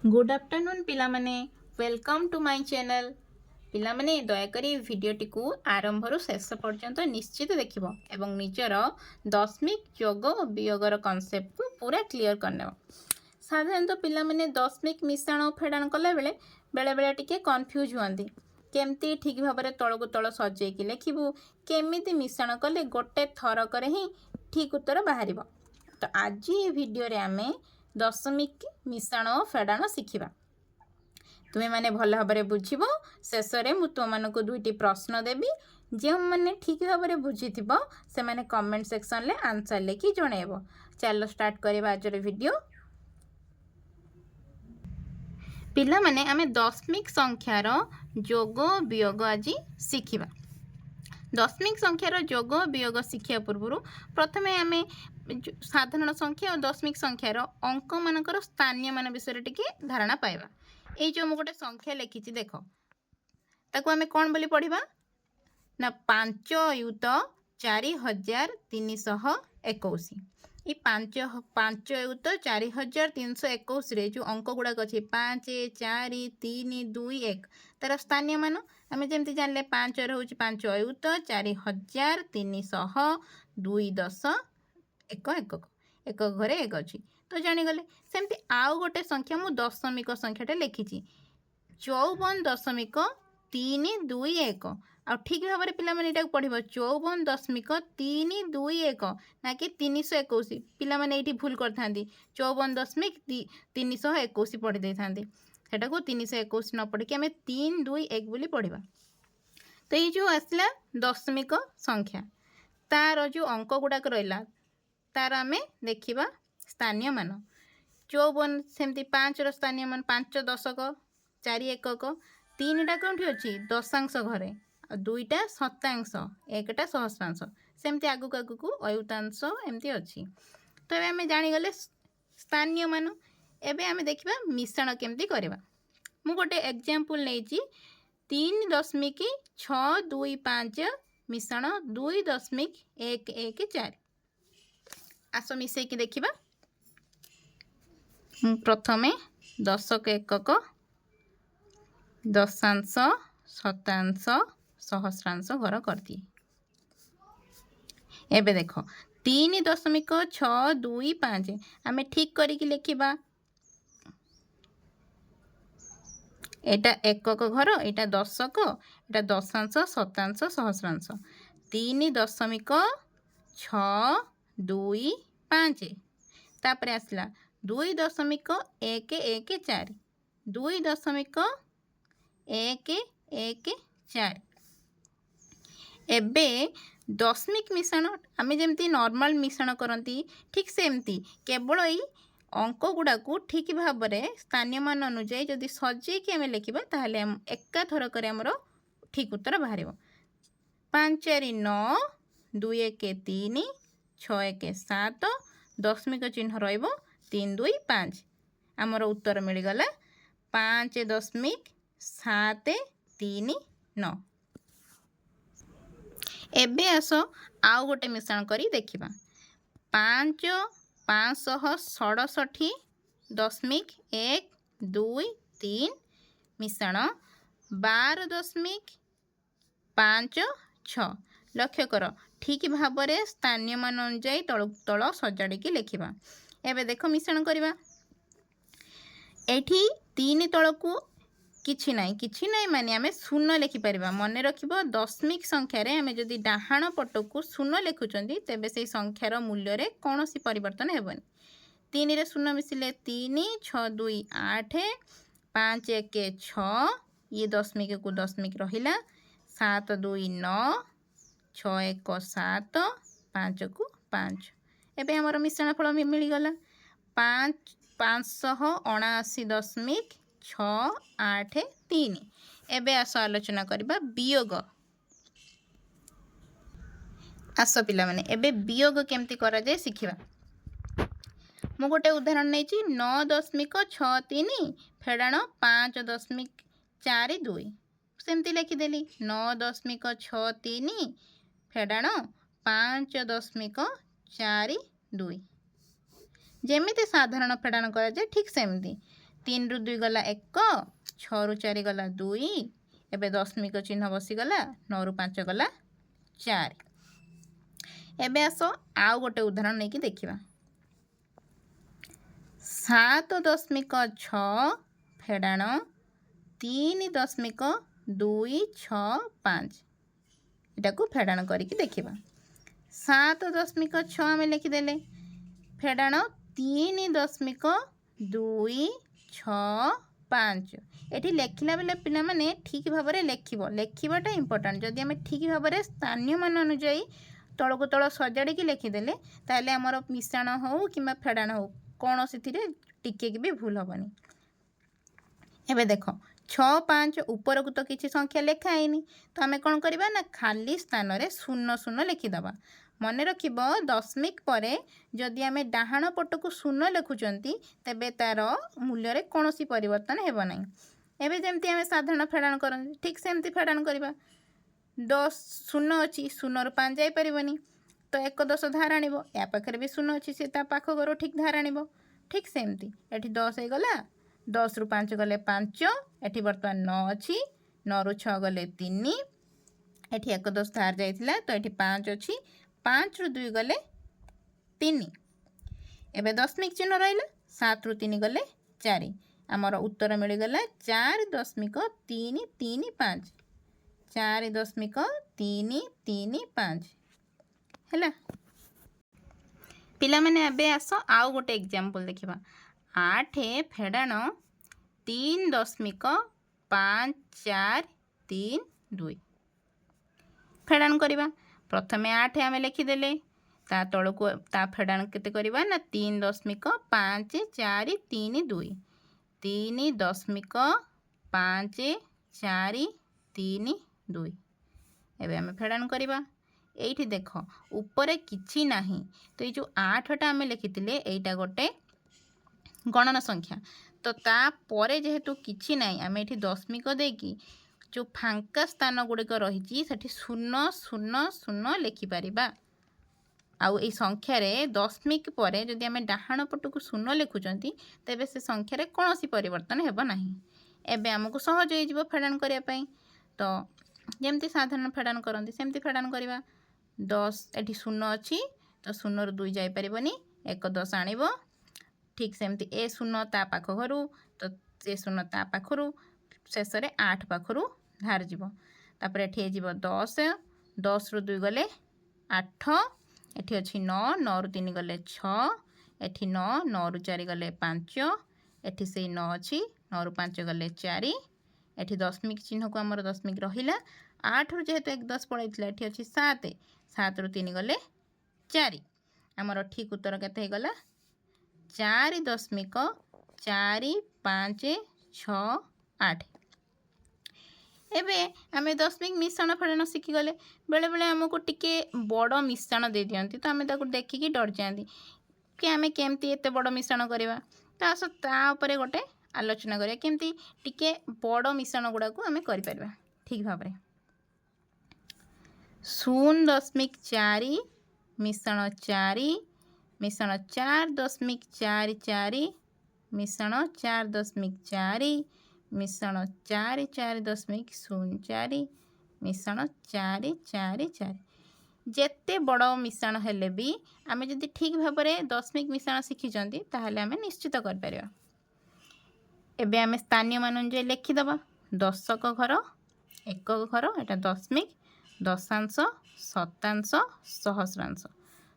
Good afternoon पिलामाने welcome to my channel. पिलामाने दयाकरी भिडियोटी को आरंभ शेष पर्यंत निश्चित देखिबो एवं निजर दशमिक जोग और वियोगर कॉन्सेप्ट को पूरा क्लियर करने। साधारणतः पिलामाने दशमिक मिश्रण और फेडाण कला बेले बेले बेले टिके कन्फ्यूज हुआंती केमती ठीक भाव में तल को तल सजेकी लिखिबू केमिति मिश्रण कले गोटे थरक ही ठीक उत्तर बाहर। तो आज ये वीडियो रे आमे दशमिक मिश्रण और फेडाण शिखिबा। तुम्हें माने भल भाव में बुझिबो। शेष में मु तुम मानक दुईटी प्रश्न देबी जो मैंने ठीक भाव में बुझी से माने कमेंट सेक्शन ले आंसर लेके जणेबो। चलो स्टार्ट करबा आज वीडियो। पिला माने आमे दशमिक संख्यार जोग वियोग आज शिखिबा। दशमिक संख्यार जोग वियोग शिक्षा पूर्व प्रथमे आमे साधारण संख्या और दशमिक संख्यार अंक मानकर स्थानीय मान विषय टिके धारणा पाइबा। ये जो गोटे संख्या लिखी देख ताकू आमे कौन बोली पढ़िबा ना 5 युत 4321। ये 5 युत 4321 रे जो अंक गुड़ाक अच्छे 5 4 3 2 1 तार स्थानीय मान आम जमी जानले 5 रोच 5 युत 4300 2 10 1 1 एक घरे एक अच्छी तो जानीगले। सेमती आउ गोटे संख्या मु दशमिक संख्याटा लिखी 54.321 आ ठीक भाव में पिला माने पढ़ 54.321 ना कि 321 पिला माने ये भूल कर 54.321 पढ़ी दे था को 321 न पढ़ी आम 3 2 1 बोली पढ़ा। तो ये जो आसला दशमिक संख्या तार जो अंक गुड़ाक रहा तार आम देखा स्थानीय मान 54 सेमती 5 स्थानीय मान 5 दशक 4 एकक 3टा कौटी अच्छी दशांश घरे 2टा शतांश 1टा सहस्रांश सेमती आगक आगक अयुतांश एमती अच्छी। तो ये आम जानीगले स्थानीय मान। एबे आम देखा मिश्रण केमती करवा। मु गोटे एग्जांपल नहीं 3.625 मिश्रण 2.114 आस मिसेकी देखा। प्रथमे दशक एकक दशांश शतांश सहस्रांश घर कर दिए। एबे देख 3.625 आम ठीक करिकी लिखिबा। एटा एकक घर एटा दशक एटा दशांश शतांश सहस्रांश 3.625 तापर आसला 2.114 2.114 एबे दशमिक मिश्रण आम जमी नॉर्मल मिश्रण करती ठीक सेमती केवल यही अंक गुड़ा को ठीक भाव में स्थानीय मान अनुजाई जदि सजेकी आम लिखा ताहले एका थरक ठीक उत्तर बाहर 5 4 9 2 1 3 6 1 7 दशमिक चिन्ह र3 2 5 आमर उत्तर मिलगला 5.739। एबे आस आउ गोटे मिश्रण करी देखिबा 5,567.123 मिश्रण 12.56 लक्ष्य कर ठीक भाव में स्थानीय मान अनुजाई तल तल सजाड़ी लिखा। एबे देख मिश्रण करवा एठी 3 तल को किछि नाई माने आमे शून्य लिखिपर। मन रख दशमिक संख्यार आम जदि डाहाण पट को शून्य लिखुंट तेबे से संख्यार मूल्य रे कौन सी परिवर्तन हेबनी। 3 रे शून्य मिसिले 3 6 2 8 5 1 6 ये दशमिक को दशमिक रहिला 7 2 9 6 1 7 5 को 5 एबे हमर मिश्रण फल मिलगला 5,579.683। एबे आस आलोचना करबा वियोग। आस पिला माने एबे वियोग केमती करा जाए शिखिबा। मु गोटे उदाहरण नहीं 9.63 फेडाण 5.42 सेमती लिखिदेली 9.63 फेडाण 5.42 जेमिति साधारण फेडाण करा जाए ठीक सेमती 3 ରୁ 2 गला 1 6 ରୁ 4 गला 2 एबे दशमिक चिन्ह बसीगला 9 ରୁ 5 गला 4 एबे आस आउ गोटे उदाहरण नहीं कि देखिबा 7.6 फेडाण 3.265 इटा को फेडाण करके देखिबा 7.6 आम लिखिदेले फेडाण 3.265 एठी लेखिला बेले पिला माने ठीक भाव में लेखिबाटा इंपोर्टेंट जदि आम ठीक भाव में स्थानीय मान अनुजाई तलको तल सजाड़ी लिखिदेले ताले आमर मिश्रण हो कि फेडाण हो कौन से टिके भी भूल हेनी एबे देख 6-5 ऊपर को तो किसी संख्या लिखा है तो आम कौन करवा ना खाली स्थान रे 0 लिखिदबा मन रखिब दशमिक परे जदि आम डाहाण पट को 0 लिखुचंती तेबे तार मूल्य रे कौन सी परिवर्तन हेब नहीं एबे जेमती आम साधारण फेडाण कर ठीक सेमती फेडाण करवा 10 0 अच्छी 0 ରୁ 5 जाई परिबनी तो 1 10 धार आनिब या पाखरे भी 0 अच्छी से ता पाख घर ठीक धार आनिब ठीक सेमती एठी 10 हो गला 10 ରୁ 5 गले 5 एठी वर्तमान 9 अच्छी 9 ରୁ 6 गले 3 एठी 1 10 धार जाइथिला तो एठी 5 अच्छी 5 ରୁ 2 गले 3 एबे दशमिक चिन्ह रहिला 7 ରୁ 3 गले 4 आमर उत्तर मिलगला 4.335 4.335 है पिला माने एबे आस आउ गोटे एग्जांपल देखिबा 8 फेडाण 3.5432 फेडाण करवा प्रथमे 8 आम लिखिदेले ता तलको ता फेडाण केते करवा ना 3.5432 3.5432 एबे आम फेडाण करवा एठी देख ऊपर किछि नाही तो ये जो 8टा आम लिखिथिले एटा गोटे गणना संख्या तो ता परे जेहेतु किछि नाही आम एठी दशमिक देकी जो फांका स्थान गुड़िक रही सेठी 000 लिखिपारिबा आउ ए संख्या रे दशमिक परे जदि आम डाहाण पट को 0 लिखुचंती तेबे से संख्या रे कोनोसी परिवर्तन हेबो नाही एबे हमकु सहज हो जिवो फेडाण करिया पई तो जेमती साधारण फेडाण करंती सेमती फेडाण करबा 10 एठी 0 अच्छी तो 0 ରୁ 2 जाई परिबनी 1 10 आनिबो ठीक सेमती ए 0 ता पाख घरु तो ए 0 ता पाखरु शेष रे 8 पाखरु धार जीवो तापर एठी जीवो 10 10 ରୁ 2 गले 8 एठी अछि 9 9 ରୁ 3 गले 6 एठी 9 9 ରୁ 4 गले 5 एठी से 9 अछि 9 ରୁ 5 गले 4 एठी दशमिक चिन्ह को हमर दशमिक रहिला 8 ରୁ जेहेतु 1 10 पड़ैतिला एठी अछि 7 7 ରୁ 3 गले 4 हमर ठीक उत्तर केते हे गला 4.4568 एबे आमे दशमिक मिश्रण फेडाण शिखी गले बेले बेले हमको टिके बड़ मिश्रण दे दियंती तो आमे ताको देखिकी डर जांती कि आमे केमती एते बड़ मिश्रण करबा तो आस ता ऊपर गोटे आलोचना करिया केमती टिके बड़ मिश्रण गुडा को आमे करि परबा ठीक भाव रे 0.4 मिश्रण 4 मिश्रण 4.44 मिश्रण 4.4 मिश्रण 4.04 मिश्रण 4.44 जेते बड़ मिश्रण हेले भी आमे जदि ठीक भाव में दशमिक मिश्रण शिखिचंती ताहले आमे निश्चित कर परिबा एबे आमे स्थानीय मान अनुसार लिखिदबा दशक घर एकक घर एटा दशमिक दशांश शतांश सहस्रांश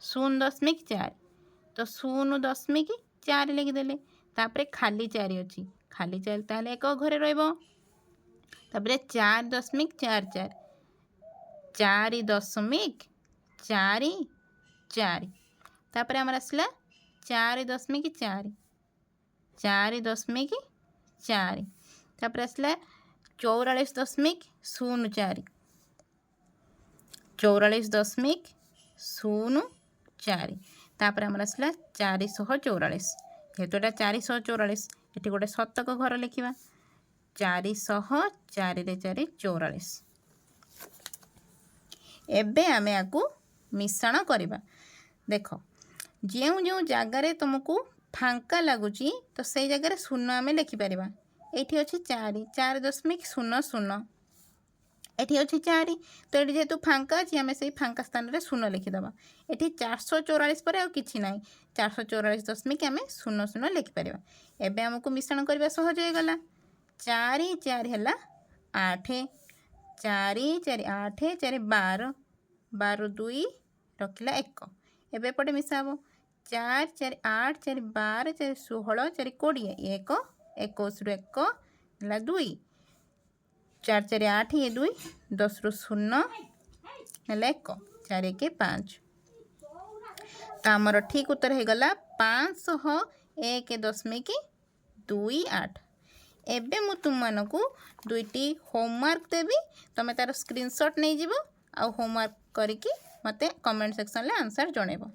0.4 तो 0.4 लिखिदेले तापरे खाली 4 अच्छी खाली 4 ताहले एक घरे रहिबो तापरे 4.44 4.44 तापरे हमर आसला 4.4 4.4 तापरे आसला 44.04 44.04 तापर हमर आसला 444 जेहेतु एटा 444 एटी गोटे शतक घर लिखिबा 404 रे 4 44 एबे आमे आकु मिश्रण करिबा देख जो जो जगार तुमको फांका लगुच तो से जगह शून्य आम लिखिपर। ये अच्छी 4.00 ये अच्छी 4 तो ये जेहेतु फांका अच्छी आम से फांका स्थान में शून्य लिखिदबा। ये 444 पर आउ किछि नाई 444.00 लिखिपर। एबे आमको मिश्रण करबा सहज हो गला। 4 4 है 8 4 4 8 4 12 12 2 रखिला 1 एबे पटे मिसाबो 4 4 8 4 12 4 16 4 20 1 21 रु 1 है 2 4 4 8 ये 2 10 रु 0 है 1 4 1 5 तो आमर ठीक उत्तर हो गला 501.28। एबे मु तुम मानकु दुईटी होमवर्क देवी तमे तार स्क्रीनशॉट नहीं जीवो आ होमवर्क करिकी मते कमेंट सेक्शन ले आंसर जणेबो।